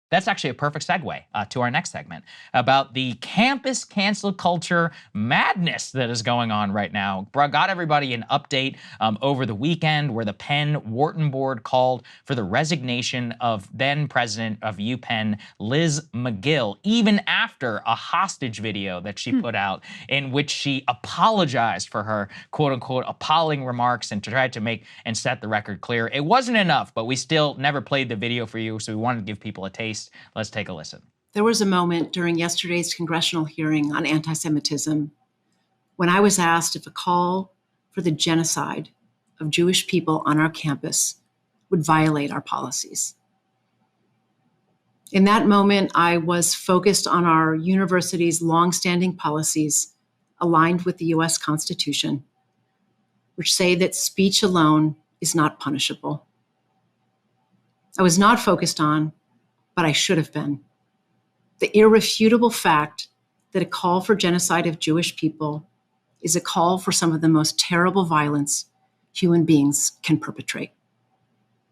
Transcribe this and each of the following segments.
That's actually a perfect segue to our next segment about the campus cancel culture madness that is going on right now. Got everybody an update over the weekend where the Penn Wharton board called for the resignation of then president of UPenn, Liz McGill, even after a hostage video that she put out in which she apologized for her quote unquote appalling remarks and tried to make and set the record clear. It wasn't enough, but we still never played the video for you, so we wanted to give people a taste. Let's take a listen. There was a moment during yesterday's congressional hearing on anti-Semitism when I was asked if a call for the genocide of Jewish people on our campus would violate our policies. In that moment, I was focused on our university's longstanding policies aligned with the US Constitution, which say that speech alone is not punishable. I was not focused on, but I should have been, the irrefutable fact that a call for genocide of Jewish people is a call for some of the most terrible violence human beings can perpetrate.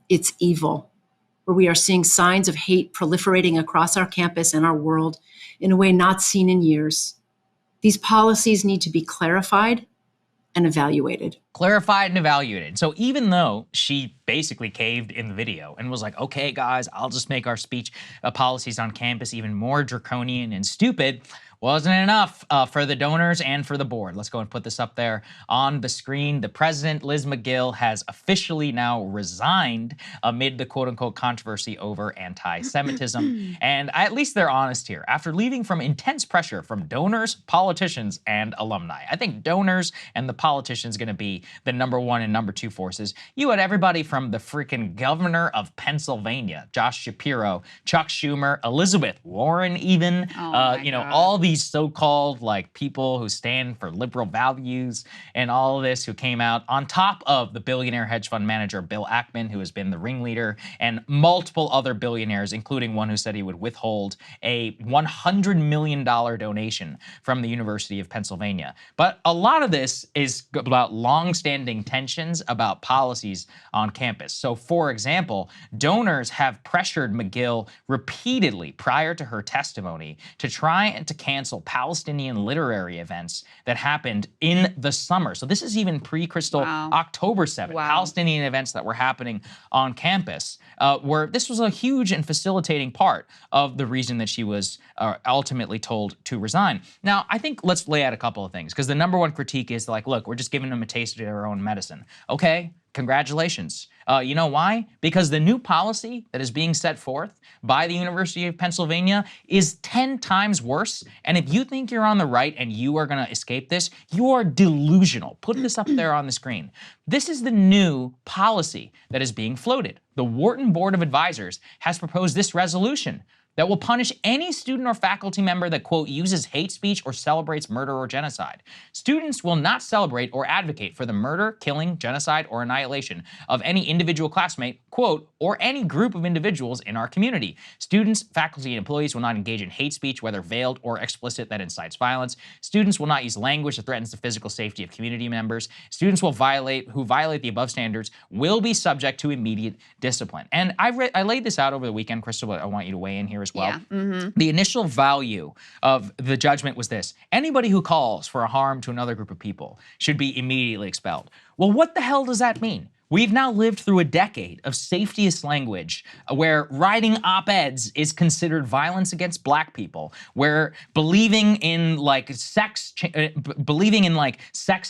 It's evil, where we are seeing signs of hate proliferating across our campus and our world in a way not seen in years. These policies need to be clarified and evaluated. Clarified and evaluated. So even though she basically caved in the video and was like, okay, guys, I'll just make our speech policies on campus even more draconian and stupid, wasn't enough for the donors and for the board. Let's go and put this up there on the screen. The president, Liz McGill, has officially now resigned amid the quote-unquote controversy over anti-Semitism. And at least they're honest here. After leaving from intense pressure from donors, politicians, and alumni. I think donors and the politicians going to be the #1 and #2 forces. You had everybody from the freaking governor of Pennsylvania, Josh Shapiro, Chuck Schumer, Elizabeth Warren even, all these so-called like people who stand for liberal values and all of this who came out on top of the billionaire hedge fund manager Bill Ackman, who has been the ringleader, and multiple other billionaires, including one who said he would withhold a $100 million donation from the University of Pennsylvania. But a lot of this is about long-standing tensions about policies on campus. So for example, donors have pressured McGill repeatedly prior to her testimony to try and to cancel Palestinian literary events that happened in the summer. So this is even pre-Krystal October 7th. Palestinian events that were happening on campus, where this was a huge and facilitating part of the reason that she was ultimately told to resign. Now, I think let's lay out a couple of things, because the #1 critique is like, look, we're just giving them a taste of their own medicine. Okay, congratulations. You know why? Because the new policy that is being set forth by the University of Pennsylvania is 10 times worse. And if you think you're on the right and you are going to escape this, you are delusional. Put this up there on the screen. This is the new policy that is being floated. The Wharton Board of Advisors has proposed this resolution that will punish any student or faculty member that, quote, uses hate speech or celebrates murder or genocide. Students will not celebrate or advocate for the murder, killing, genocide, or annihilation of any individual classmate, quote, or any group of individuals in our community. Students, faculty, and employees will not engage in hate speech, whether veiled or explicit, that incites violence. Students will not use language that threatens the physical safety of community members. Students who violate the above standards will be subject to immediate discipline. And I laid this out over the weekend, Krystal, but I want you to weigh in here as well. Yeah. The initial value of the judgment was this: anybody who calls for a harm to another group of people should be immediately expelled. Well, what the hell does that mean? We've now lived through a decade of safetyist language where writing op-eds is considered violence against black people, where believing in sex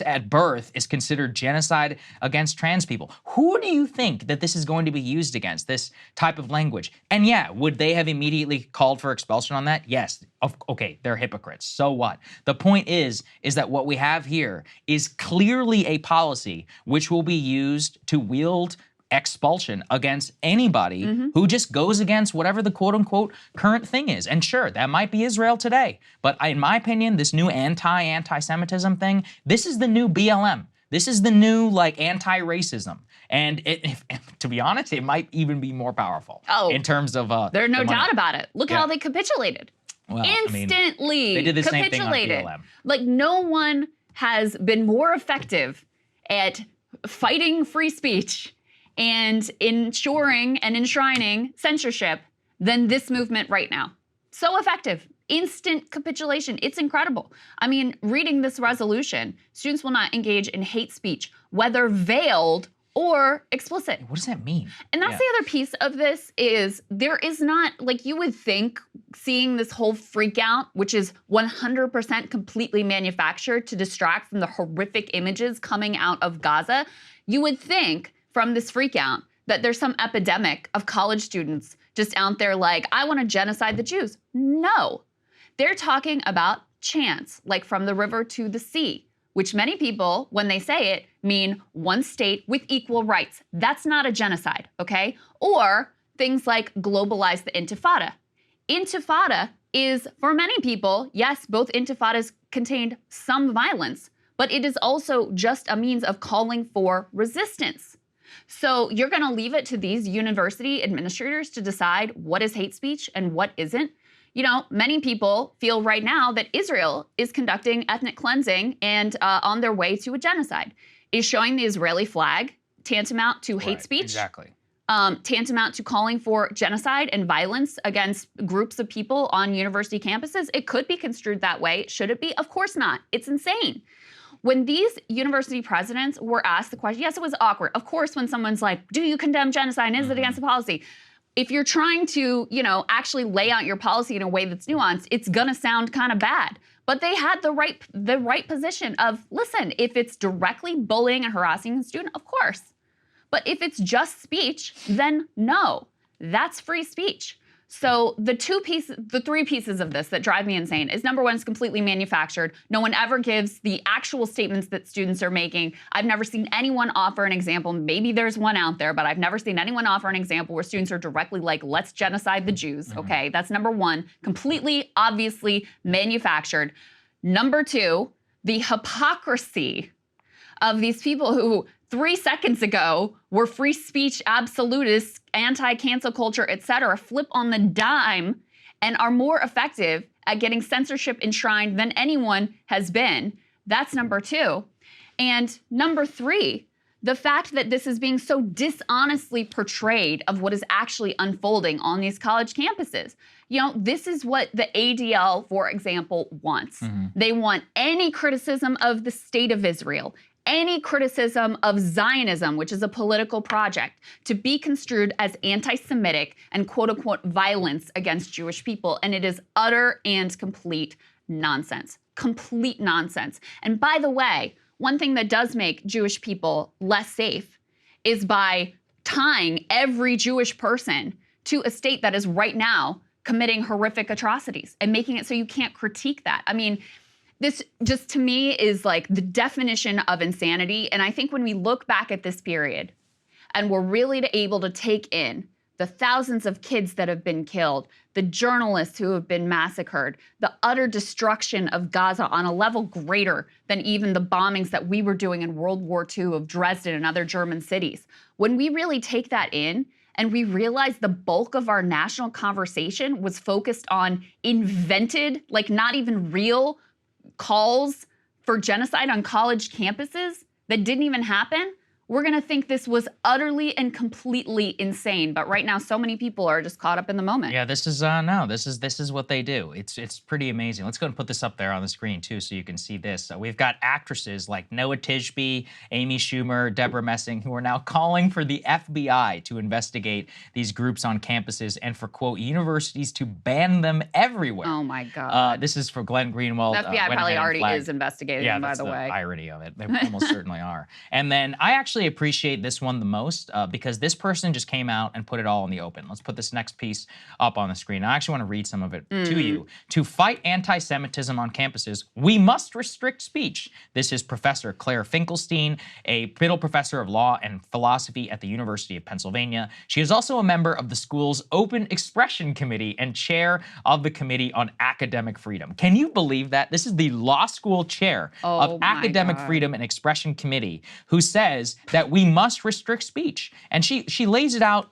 at birth is considered genocide against trans people. Who do you think that this is going to be used against, this type of language? And yeah, would they have immediately called for expulsion on that? Yes. Okay, they're hypocrites. So what? The point is that what we have here is clearly a policy which will be used to wield expulsion against anybody who just goes against whatever the quote-unquote current thing is. And sure, that might be Israel today. But in my opinion, this new anti-Semitism thing, this is the new BLM. This is the new anti-racism. And to be honest, it might even be more powerful in terms of there's no doubt about it. Look how they capitulated. Well, Instantly they did the same thing on capitulated. BLM. Like, no one has been more effective at fighting free speech and ensuring and enshrining censorship than this movement right now. So effective. Instant capitulation. It's incredible. I mean, reading this resolution, students will not engage in hate speech, whether veiled or explicit. What does that mean? And that's the other piece of this is there is not, like you would think, seeing this whole freak out, which is 100% completely manufactured to distract from the horrific images coming out of Gaza, you would think from this freak out that there's some epidemic of college students just out there like, I want to genocide the Jews. No. They're talking about chants, like from the river to the sea, which many people, when they say it, mean one state with equal rights. That's not a genocide, okay? Or things like globalize the intifada. Intifada is, for many people, yes, both intifadas contained some violence, but it is also just a means of calling for resistance. So you're gonna leave it to these university administrators to decide what is hate speech and what isn't. You know, many people feel right now that Israel is conducting ethnic cleansing and on their way to a genocide. Is showing the Israeli flag tantamount to hate speech? Exactly. Tantamount to calling for genocide and violence against groups of people on university campuses? It could be construed that way. Should it be? Of course not. It's insane. When these university presidents were asked the question, yes, it was awkward. Of course, when someone's like, do you condemn genocide? And is it against the policy? If you're trying to, you know, actually lay out your policy in a way that's nuanced, it's gonna sound kind of bad. But they had the right position of, listen, if it's directly bullying and harassing a student, of course. But if it's just speech, then no, that's free speech. So the three pieces of this that drive me insane is number one, it's completely manufactured. No one ever gives the actual statements that students are making. I've never seen anyone offer an example. Maybe there's one out there, but I've never seen anyone offer an example where students are directly like, let's genocide the Jews. Okay, that's number one, completely, obviously manufactured. Number two, the hypocrisy of these people who 3 seconds ago were free speech absolutists, anti-cancel culture, et cetera, flip on the dime and are more effective at getting censorship enshrined than anyone has been. That's number two. And number three, the fact that this is being so dishonestly portrayed of what is actually unfolding on these college campuses. You know, this is what the ADL, for example, wants. They want any criticism of the state of Israel, any criticism of Zionism, which is a political project, to be construed as anti-Semitic and quote-unquote violence against Jewish people. And it is utter and complete nonsense. Complete nonsense. And by the way, one thing that does make Jewish people less safe is by tying every Jewish person to a state that is right now committing horrific atrocities and making it so you can't critique that. I mean, this just to me is like the definition of insanity. And I think when we look back at this period and we're really able to take in the thousands of kids that have been killed, the journalists who have been massacred, the utter destruction of Gaza on a level greater than even the bombings that we were doing in World War II of Dresden and other German cities. When we really take that in and we realize the bulk of our national conversation was focused on invented, like not even real calls for genocide on college campuses that didn't even happen, we're gonna think this was utterly and completely insane. But right now, so many people are just caught up in the moment. Yeah, this is this is what they do. It's pretty amazing. Let's go and put this up there on the screen too, so you can see this. We've got actresses like Noah Tishby, Amy Schumer, Deborah Messing, who are now calling for the FBI to investigate these groups on campuses and for quote universities to ban them everywhere. Oh my God. This is for Glenn Greenwald. The FBI probably already is investigating them, by the way. Yeah, that's the irony of it. They almost certainly are. And then I actually appreciate this one the most because this person just came out and put it all in the open. Let's put this next piece up on the screen. I actually want to read some of it to you. To fight anti-Semitism on campuses, we must restrict speech. This is Professor Claire Finkelstein, a Biddle Professor of Law and Philosophy at the University of Pennsylvania. She is also a member of the school's Open Expression Committee and chair of the Committee on Academic Freedom. Can you believe that? This is the law school chair of Academic Freedom and Expression Committee who says that we must restrict speech. And she lays it out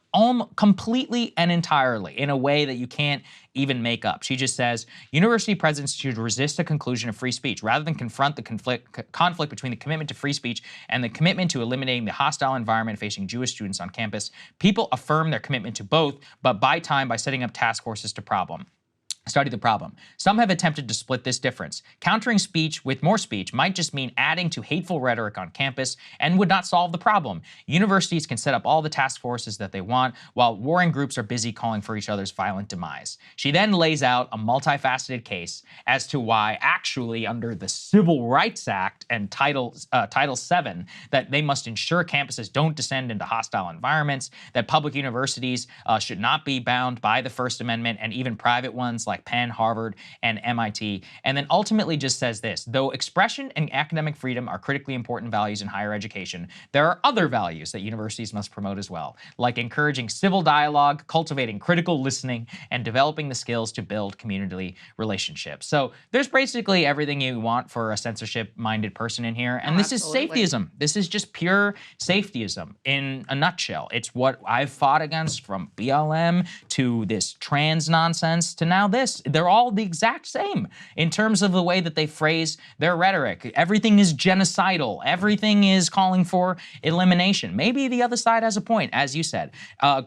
completely and entirely in a way that you can't even make up. She just says, university presidents should resist a conclusion of free speech rather than confront the conflict between the commitment to free speech and the commitment to eliminating the hostile environment facing Jewish students on campus. People affirm their commitment to both, but buy time by setting up task forces to study the problem. Some have attempted to split this difference. Countering speech with more speech might just mean adding to hateful rhetoric on campus and would not solve the problem. Universities can set up all the task forces that they want while warring groups are busy calling for each other's violent demise. She then lays out a multifaceted case as to why actually under the Civil Rights Act and Title VII that they must ensure campuses don't descend into hostile environments, that public universities should not be bound by the First Amendment, and even private ones like Penn, Harvard, and MIT, and then ultimately just says this: though expression and academic freedom are critically important values in higher education, there are other values that universities must promote as well, like encouraging civil dialogue, cultivating critical listening, and developing the skills to build community relationships. So there's basically everything you want for a censorship-minded person in here, and this absolutely. is safetyism. This is just pure safetyism in a nutshell. It's what I've fought against from BLM to this trans nonsense to now this. They're all the exact same in terms of the way that they phrase their rhetoric. Everything is genocidal. Everything is calling for elimination. Maybe the other side has a point, as you said,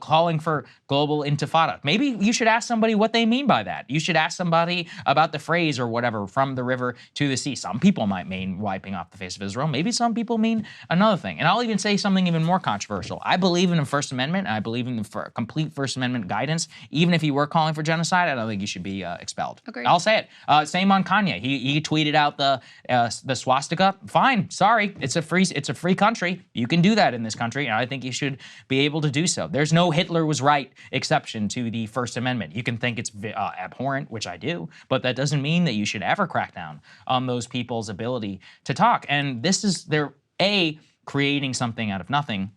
calling for global intifada. Maybe you should ask somebody what they mean by that. You should ask somebody about the phrase or whatever, from the river to the sea. Some people might mean wiping off the face of Israel. Maybe some people mean another thing. And I'll even say something even more controversial. I believe in the First Amendment, and I believe in the complete First Amendment guidance. Even if you were calling for genocide, I don't think you should be expelled. Agreed. I'll say it. Same on Kanye. He tweeted out the swastika. Fine, sorry, it's a free country. You can do that in this country, and I think you should be able to do so. There's no Hitler was right exception to the First Amendment. You can think it's abhorrent, which I do, but that doesn't mean that you should ever crack down on those people's ability to talk. And this is they're creating something out of nothing,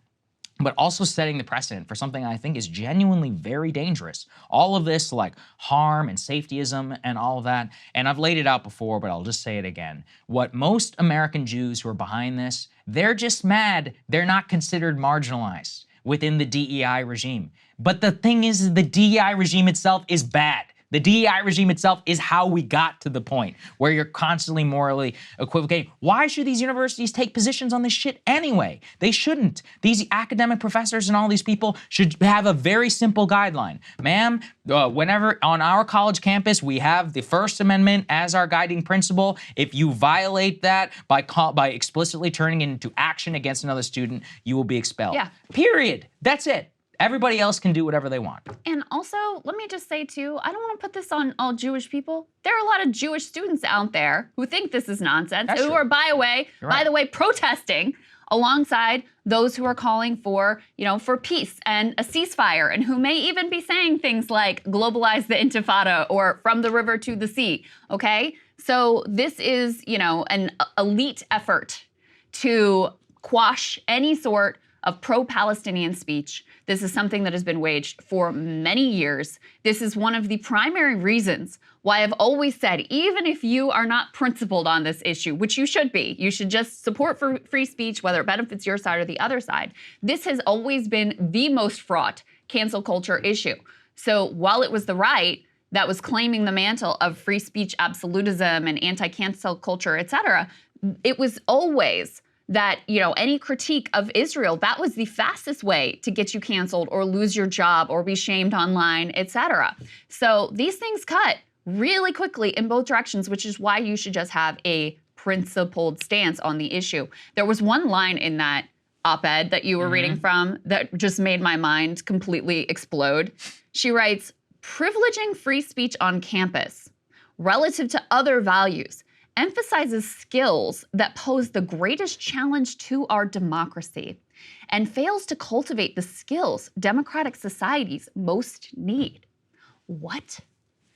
but also setting the precedent for something I think is genuinely very dangerous. All of this like harm and safetyism and all of that, and I've laid it out before, but I'll just say it again. What most American Jews who are behind this, they're just mad they're not considered marginalized within the DEI regime. But the thing is, the DEI regime itself is bad. The DEI regime itself is how we got to the point where you're constantly morally equivocating. Why should these universities take positions on this shit anyway? They shouldn't. These academic professors and all these people should have a very simple guideline. Ma'am, whenever on our college campus, we have the First Amendment as our guiding principle. If you violate that by explicitly turning it into action against another student, you will be expelled. Yeah. Period. That's it. Everybody else can do whatever they want. And also, let me just say too, I don't want to put this on all Jewish people. There are a lot of Jewish students out there who think this is nonsense, That's who true. are, by the way, protesting alongside those who are calling for, for peace and a ceasefire, and who may even be saying things like globalize the intifada or from the river to the sea, okay? So this is, an elite effort to quash any sort of pro-Palestinian speech. This is something that has been waged for many years. This is one of the primary reasons why I've always said, even if you are not principled on this issue, which you should be, you should just support for free speech, whether it benefits your side or the other side. This has always been the most fraught cancel culture issue. So while it was the right that was claiming the mantle of free speech absolutism and anti-cancel culture, et cetera, it was always that, any critique of Israel, that was the fastest way to get you canceled or lose your job or be shamed online, et cetera. So these things cut really quickly in both directions, which is why you should just have a principled stance on the issue. There was one line in that op-ed that you were reading from that just made my mind completely explode. She writes, privileging free speech on campus relative to other values emphasizes skills that pose the greatest challenge to our democracy and fails to cultivate the skills democratic societies most need. What?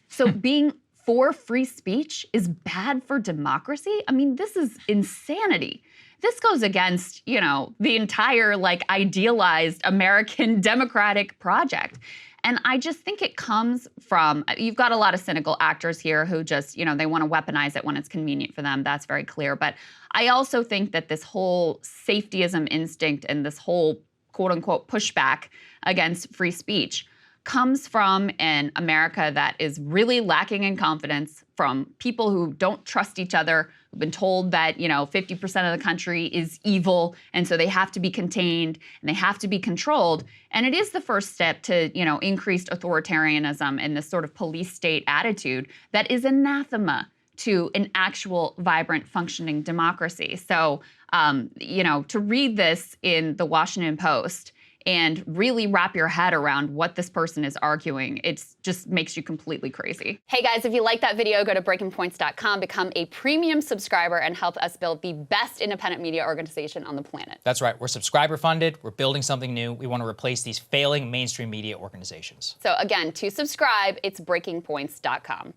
So being for free speech is bad for democracy? I mean, this is insanity. This goes against, the entire idealized American democratic project. And I just think it comes from, you've got a lot of cynical actors here who just, they want to weaponize it when it's convenient for them. That's very clear. But I also think that this whole safetyism instinct and this whole quote unquote pushback against free speech comes from an America that is really lacking in confidence, from people who don't trust each other, who've been told that, 50% of the country is evil, and so they have to be contained and they have to be controlled. And it is the first step to, increased authoritarianism and this sort of police state attitude that is anathema to an actual vibrant functioning democracy. So, to read this in the Washington Post and really wrap your head around what this person is arguing, it just makes you completely crazy. Hey guys, if you like that video, go to breakingpoints.com, become a premium subscriber, and help us build the best independent media organization on the planet. That's right. We're subscriber funded. We're building something new. We want to replace these failing mainstream media organizations. So again, to subscribe, it's breakingpoints.com.